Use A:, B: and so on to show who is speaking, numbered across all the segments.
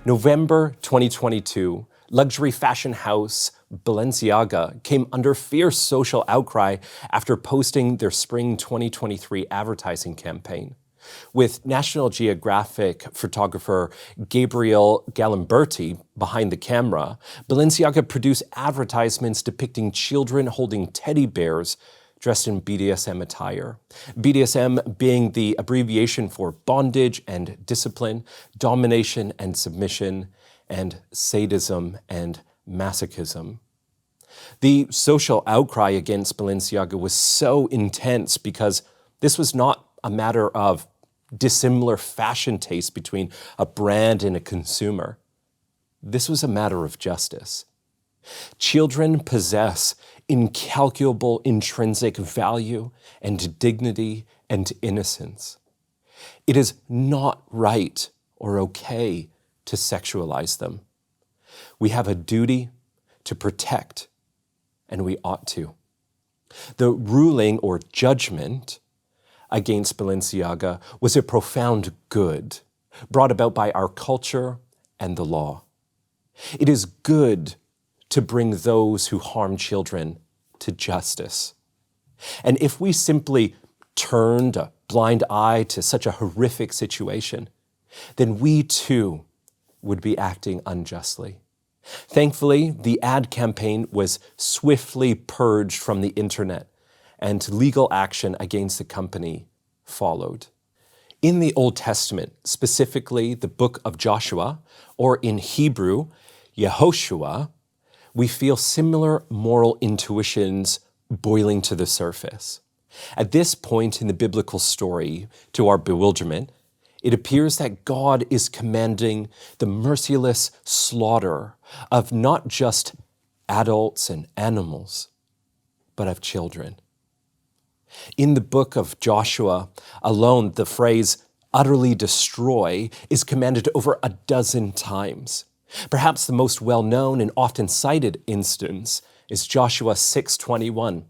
A: November 2022, luxury fashion house Balenciaga came under fierce social outcry after posting their spring 2023 advertising campaign. With National Geographic photographer Gabriel Galimberti behind the camera, Balenciaga produced advertisements depicting children holding teddy bears dressed in BDSM attire. BDSM being the abbreviation for bondage and discipline, domination and submission, and sadism and masochism. The social outcry against Balenciaga was so intense because this was not a matter of dissimilar fashion taste between a brand and a consumer. This was a matter of justice. Children possess incalculable intrinsic value and dignity and innocence. It is not right or okay to sexualize them. We have a duty to protect, and we ought to. The ruling or judgment against Balenciaga was a profound good brought about by our culture and the law. It is good to bring those who harm children to justice. And if we simply turned a blind eye to such a horrific situation, then we too would be acting unjustly. Thankfully, the ad campaign was swiftly purged from the internet, and legal action against the company followed. In the Old Testament, specifically the book of Joshua, or in Hebrew, Yehoshua, we feel similar moral intuitions boiling to the surface. At this point in the biblical story, to our bewilderment, it appears that God is commanding the merciless slaughter of not just adults and animals, but of children. In the book of Joshua alone, the phrase utterly destroy is commanded over a dozen times. Perhaps the most well-known and often cited instance is Joshua 6:21.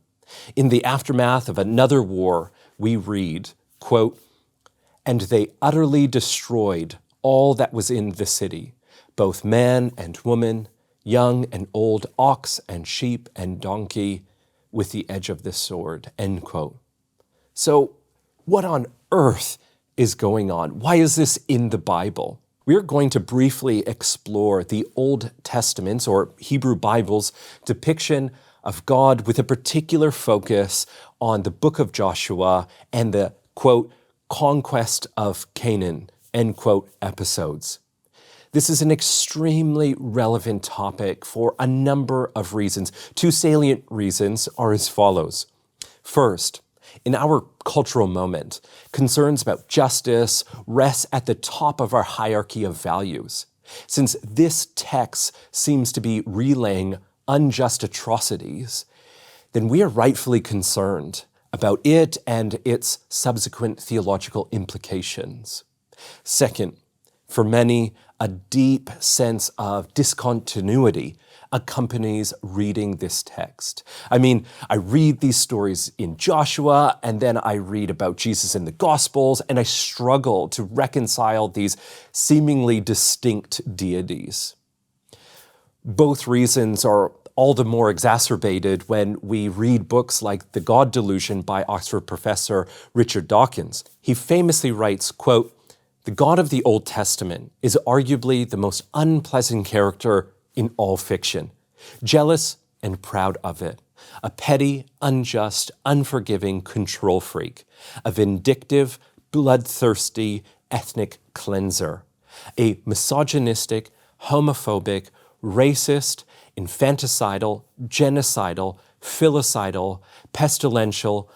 A: In the aftermath of another war, we read, quote, "And they utterly destroyed all that was in the city, both man and woman, young and old, ox and sheep and donkey, with the edge of the sword," end quote. So what on earth is going on? Why is this in the Bible? We're going to briefly explore the Old Testament's, or Hebrew Bible's, depiction of God with a particular focus on the book of Joshua and the, quote, conquest of Canaan, end quote, episodes. This is an extremely relevant topic for a number of reasons. Two salient reasons are as follows. First, in our cultural moment, concerns about justice rest at the top of our hierarchy of values. Since this text seems to be relaying unjust atrocities, then we are rightfully concerned about it and its subsequent theological implications. Second, for many, a deep sense of discontinuity accompanies reading this text. I mean, I read these stories in Joshua, and then I read about Jesus in the Gospels, and I struggle to reconcile these seemingly distinct deities. Both reasons are all the more exacerbated when we read books like The God Delusion by Oxford professor Richard Dawkins. He famously writes, quote, "The God of the Old Testament is arguably the most unpleasant character in all fiction, jealous and proud of it, a petty, unjust, unforgiving control freak, a vindictive, bloodthirsty ethnic cleanser, a misogynistic, homophobic, racist, infanticidal, genocidal, filicidal, pestilential,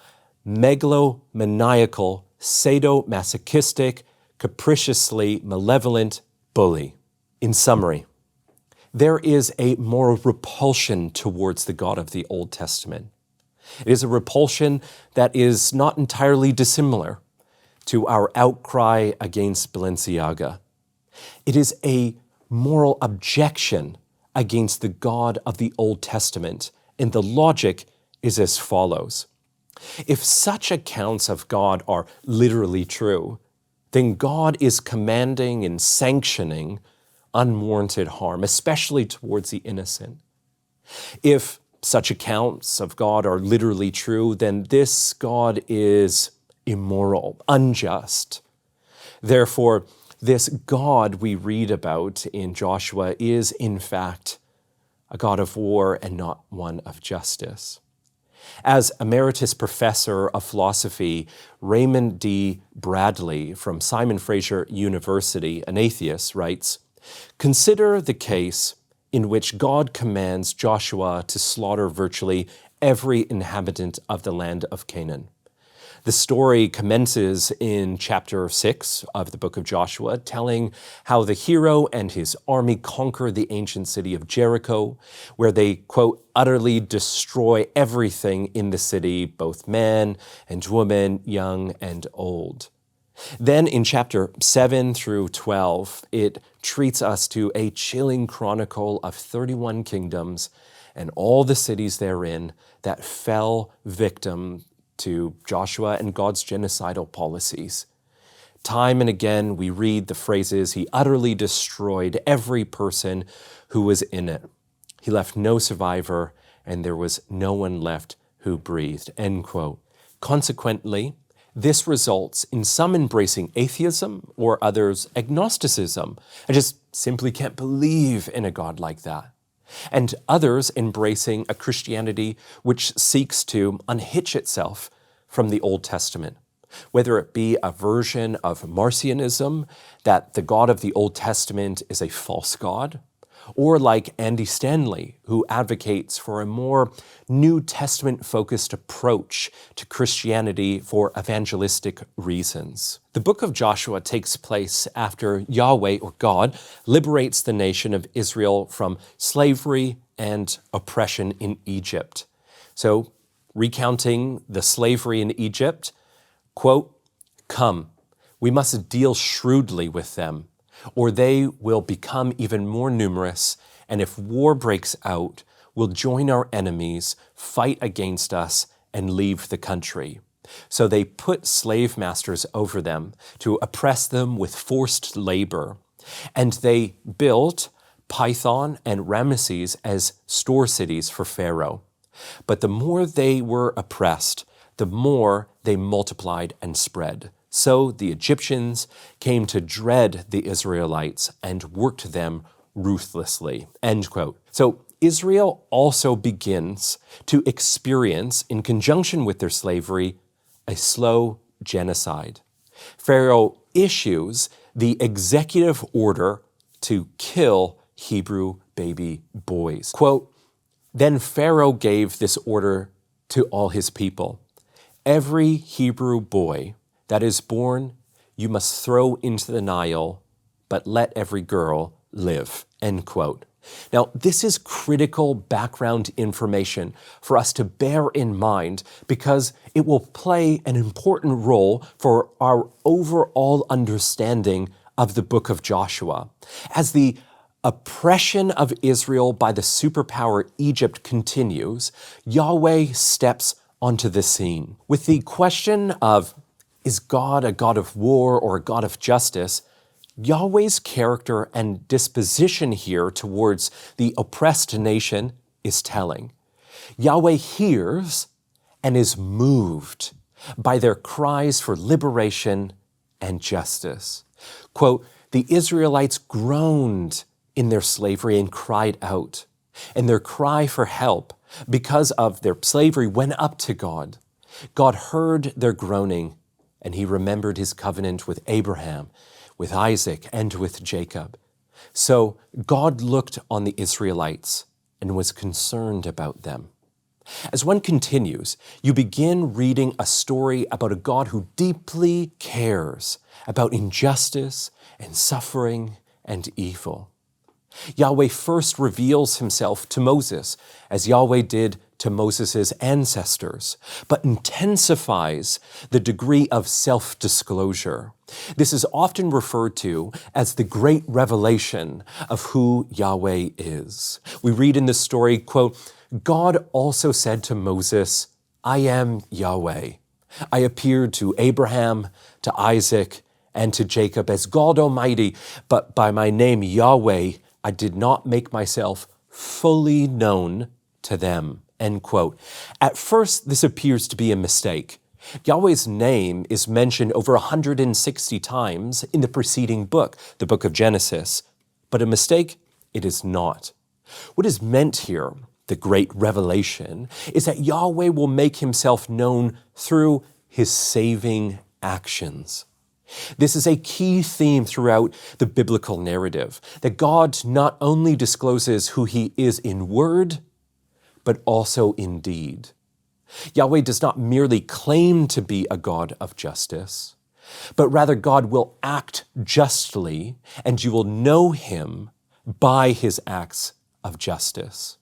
A: megalomaniacal, sadomasochistic, capriciously malevolent bully." In summary, there is a moral repulsion towards the God of the Old Testament. It is a repulsion that is not entirely dissimilar to our outcry against Balenciaga. It is a moral objection against the God of the Old Testament, and the logic is as follows. If such accounts of God are literally true, then God is commanding and sanctioning unwarranted harm, especially towards the innocent. If such accounts of God are literally true, then this God is immoral, unjust. Therefore, this God we read about in Joshua is, in fact, a God of war and not one of justice. As Emeritus Professor of Philosophy Raymond D. Bradley from Simon Fraser University, an atheist, writes, "Consider the case in which God commands Joshua to slaughter virtually every inhabitant of the land of Canaan. The story commences in chapter 6 of the book of Joshua, telling how the hero and his army conquer the ancient city of Jericho, where they, quote, utterly destroy everything in the city, both man and woman, young and old. Then in chapter 7 through 12, it treats us to a chilling chronicle of 31 kingdoms and all the cities therein that fell victim to Joshua and God's genocidal policies. Time and again, we read the phrases, he utterly destroyed every person who was in it. He left no survivor, and there was no one left who breathed," end quote. Consequently, this results in some embracing atheism or others agnosticism. I just simply can't believe in a God like that. And others embracing a Christianity which seeks to unhitch itself from the Old Testament, whether it be a version of Marcionism, that the God of the Old Testament is a false God, or like Andy Stanley, who advocates for a more New Testament-focused approach to Christianity for evangelistic reasons. The book of Joshua takes place after Yahweh, or God, liberates the nation of Israel from slavery and oppression in Egypt. So, recounting the slavery in Egypt, quote, "Come, we must deal shrewdly with them, or they will become even more numerous, and if war breaks out, will join our enemies, fight against us, and leave the country." So they put slave masters over them to oppress them with forced labor, and they built Pithom and Ramesses as store cities for Pharaoh. But the more they were oppressed, the more they multiplied and spread. So the Egyptians came to dread the Israelites and worked them ruthlessly, end quote. So Israel also begins to experience, in conjunction with their slavery, a slow genocide. Pharaoh issues the executive order to kill Hebrew baby boys. Quote, "Then Pharaoh gave this order to all his people. Every Hebrew boy that is born, you must throw into the Nile, but let every girl live," end quote. Now, this is critical background information for us to bear in mind because it will play an important role for our overall understanding of the book of Joshua. As the oppression of Israel by the superpower Egypt continues, Yahweh steps onto the scene. With the question of, is God a God of war or a God of justice? Yahweh's character and disposition here towards the oppressed nation is telling. Yahweh hears and is moved by their cries for liberation and justice. Quote, "The Israelites groaned in their slavery and cried out, and their cry for help because of their slavery went up to God. God heard their groaning, and he remembered his covenant with Abraham, with Isaac, and with Jacob. So God looked on the Israelites and was concerned about them." As one continues, you begin reading a story about a God who deeply cares about injustice and suffering and evil. Yahweh first reveals himself to Moses, as Yahweh did to Moses' ancestors, but intensifies the degree of self-disclosure. This is often referred to as the great revelation of who Yahweh is. We read in this story, quote, "God also said to Moses, 'I am Yahweh. I appeared to Abraham, to Isaac, and to Jacob as God Almighty, but by my name Yahweh, I did not make myself fully known to them." End quote. At first, this appears to be a mistake. Yahweh's name is mentioned over 160 times in the preceding book, the book of Genesis. But a mistake, it is not. What is meant here, the great revelation, is that Yahweh will make himself known through his saving actions. This is a key theme throughout the biblical narrative, that God not only discloses who he is in word, but also in deed. Yahweh does not merely claim to be a God of justice, but rather God will act justly, and you will know him by his acts of justice.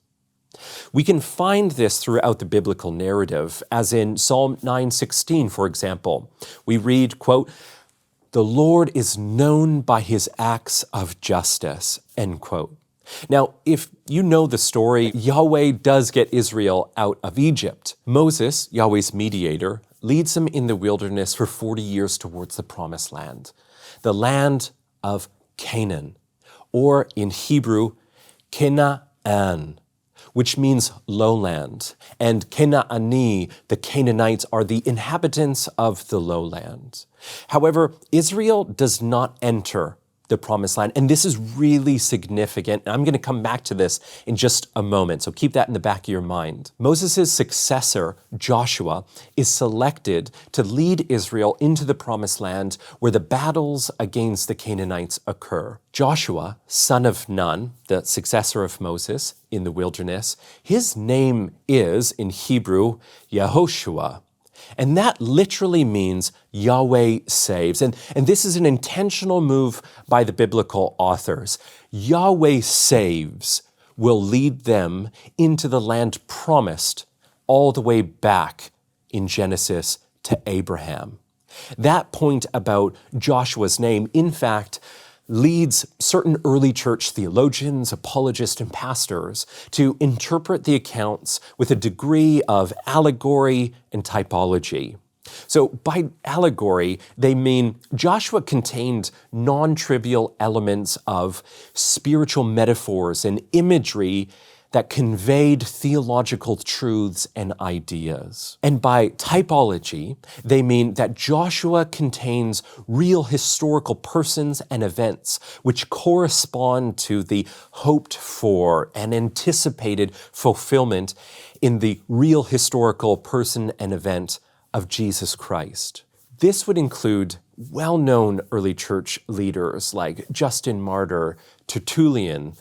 A: We can find this throughout the biblical narrative, as in Psalm 9:16, for example. We read, quote, "The Lord is known by his acts of justice," end quote. Now, if you know the story, Yahweh does get Israel out of Egypt. Moses, Yahweh's mediator, leads them in the wilderness for 40 years towards the promised land, the land of Canaan, or in Hebrew, Canaan, which means lowland. And Canaani, the Canaanites, are the inhabitants of the lowland. However, Israel does not enter the promised land, and this is really significant. I'm going to come back to this in just a moment, so keep that in the back of your mind. Moses' successor, Joshua, is selected to lead Israel into the promised land where the battles against the Canaanites occur. Joshua, son of Nun, the successor of Moses in the wilderness, his name is, in Hebrew, Yehoshua. And that literally means Yahweh saves. And this is an intentional move by the biblical authors. Yahweh saves will lead them into the land promised all the way back in Genesis to Abraham. That point about Joshua's name, in fact, leads certain early church theologians, apologists, and pastors to interpret the accounts with a degree of allegory and typology. So by allegory, they mean Joshua contained non-trivial elements of spiritual metaphors and imagery that conveyed theological truths and ideas. And by typology, they mean that Joshua contains real historical persons and events which correspond to the hoped for and anticipated fulfillment in the real historical person and event of Jesus Christ. This would include well-known early church leaders like Justin Martyr, Tertullian,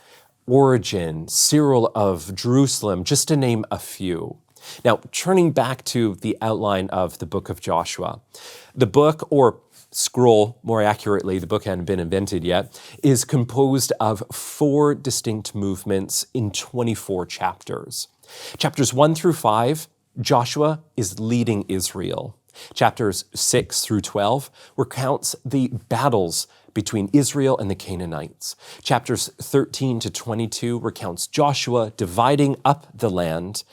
A: Origen, Cyril of Jerusalem, just to name a few. Now, turning back to the outline of the book of Joshua, the book, or scroll, more accurately, the book hadn't been invented yet, is composed of 4 distinct movements in 24 chapters. Chapters 1 through 5, Joshua is leading Israel. Chapters 6 through 12 recounts the battles between Israel and the Canaanites. Chapters 13 to 22 recounts Joshua dividing up the land.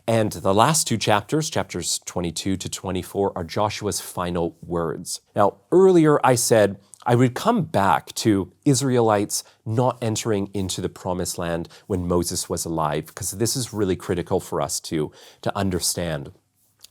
A: And the last 2 chapters, chapters 22 to 24, are Joshua's final words. Now, earlier I said I would come back to Israelites not entering into the promised land when Moses was alive, because this is really critical for us to understand.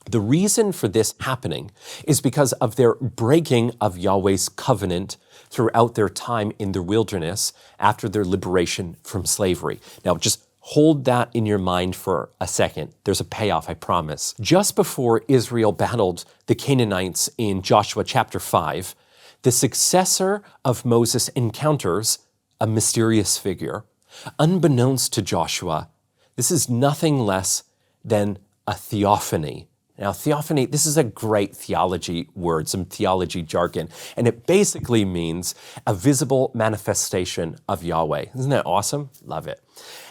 A: The reason for this happening is because of their breaking of Yahweh's covenant throughout their time in the wilderness after their liberation from slavery. Now, just hold that in your mind for a second. There's a payoff, I promise. Just before Israel battled the Canaanites in Joshua chapter 5, the successor of Moses encounters a mysterious figure. Unbeknownst to Joshua, this is nothing less than a theophany. Now, theophany, this is a great theology word, some theology jargon, and it basically means a visible manifestation of Yahweh. Isn't that awesome? Love it.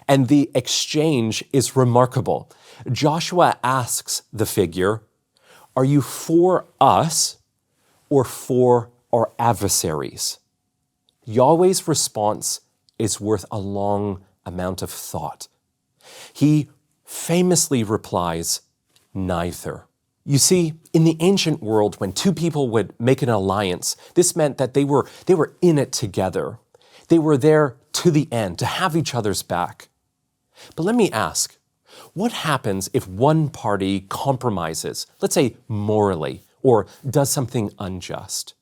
A: And the exchange is remarkable. Joshua asks the figure, "Are you for us or for our adversaries?" Yahweh's response is worth a long amount of thought. He famously replies, "Neither." You see, in the ancient world, when two people would make an alliance, this meant that they were in it together. They were there to the end, to have each other's back. But let me ask, what happens if one party compromises, let's say morally, or does something unjust?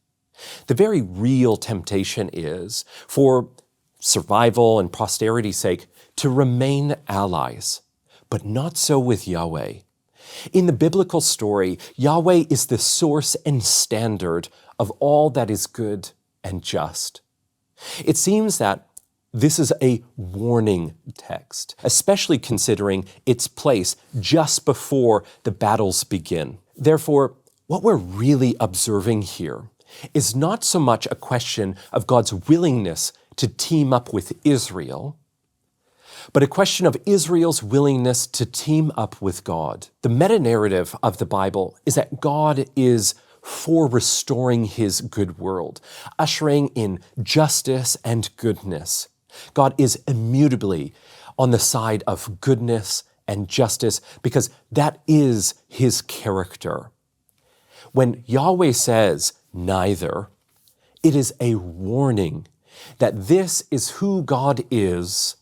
A: The very real temptation is, for survival and posterity's sake, to remain allies. But not so with Yahweh. In the biblical story, Yahweh is the source and standard of all that is good and just. It seems that this is a warning text, especially considering its place just before the battles begin. Therefore, what we're really observing here is not so much a question of God's willingness to team up with Israel, but a question of Israel's willingness to team up with God. The meta-narrative of the Bible is that God is for restoring his good world, ushering in justice and goodness. God is immutably on the side of goodness and justice because that is his character. When Yahweh says neither, it is a warning that this is who God is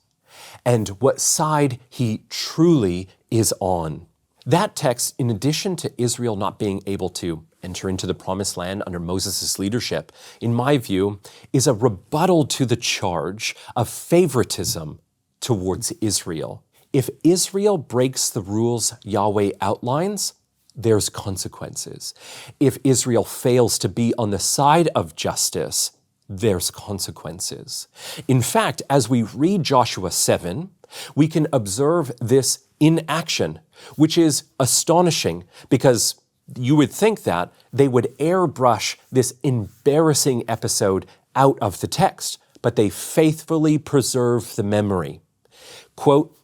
A: and what side he truly is on. That text, in addition to Israel not being able to enter into the promised land under Moses' leadership, in my view, is a rebuttal to the charge of favoritism towards Israel. If Israel breaks the rules Yahweh outlines, there's consequences. If Israel fails to be on the side of justice, there's consequences. In fact, as we read Joshua 7, we can observe this in action, which is astonishing because you would think that they would airbrush this embarrassing episode out of the text, but they faithfully preserve the memory. Quote,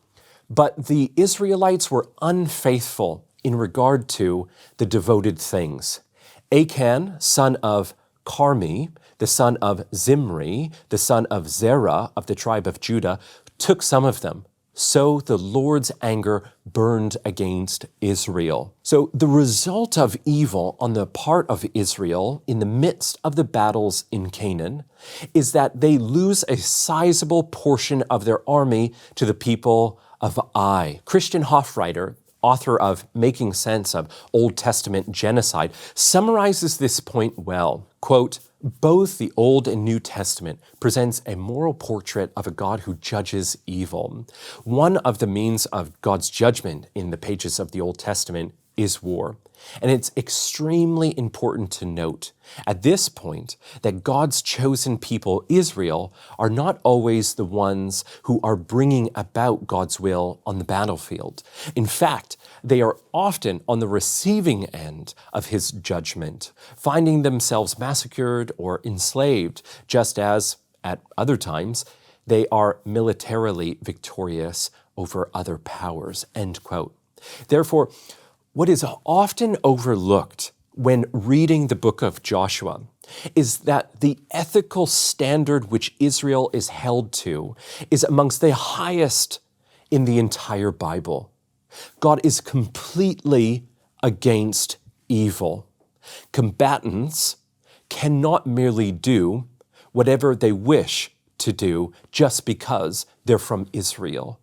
A: "But the Israelites were unfaithful in regard to the devoted things. Achan, son of Carmi, the son of Zimri, the son of Zerah of the tribe of Judah, took some of them. So the Lord's anger burned against Israel." So the result of evil on the part of Israel in the midst of the battles in Canaan is that they lose a sizable portion of their army to the people of Ai. Christian Hofreiter, author of Making Sense of Old Testament Genocide, summarizes this point well. Quote, "Both the Old and New Testament presents a moral portrait of a God who judges evil. One of the means of God's judgment in the pages of the Old Testament is war. And it's extremely important to note at this point that God's chosen people, Israel, are not always the ones who are bringing about God's will on the battlefield. In fact, they are often on the receiving end of his judgment, finding themselves massacred or enslaved, just as, at other times, they are militarily victorious over other powers." End quote. Therefore, what is often overlooked when reading the book of Joshua is that the ethical standard which Israel is held to is amongst the highest in the entire Bible. God is completely against evil. Combatants cannot merely do whatever they wish to do just because they're from Israel.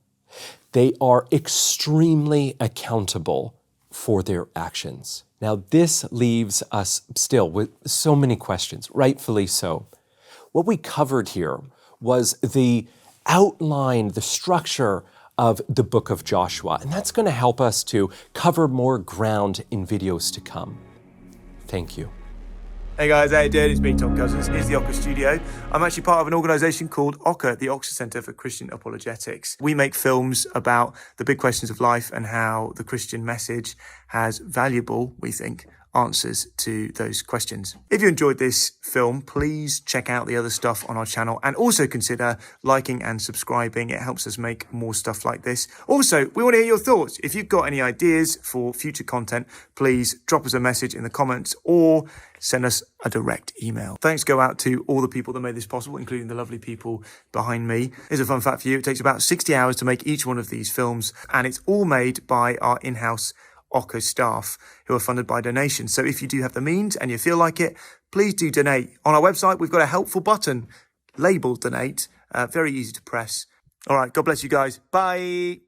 A: They are extremely accountable for their actions. Now, this leaves us still with so many questions, rightfully so. What we covered here was the outline, the structure of the book of Joshua, and that's going to help us to cover more ground in videos to come. Thank you.
B: Hey guys, how you doing? It's me, Tom Cousins. Here's the Ocker Studio. I'm actually part of an organisation called Ocker, the Oxford Centre for Christian Apologetics. We make films about the big questions of life and how the Christian message has valuable, we think, answers to those questions. If you enjoyed this film, please check out the other stuff on our channel and also consider liking and subscribing. It helps us make more stuff like this. Also, we want to hear your thoughts. If you've got any ideas for future content, please drop us a message in the comments or send us a direct email. Thanks go out to all the people that made this possible, including the lovely people behind me. Here's a fun fact for you. It takes about 60 hours to make each one of these films, and it's all made by our in-house Ocker staff who are funded by donations. So if you do have the means and you feel like it, please do donate. On our website, we've got a helpful button labeled donate, very easy to press. All right, God bless you guys. Bye.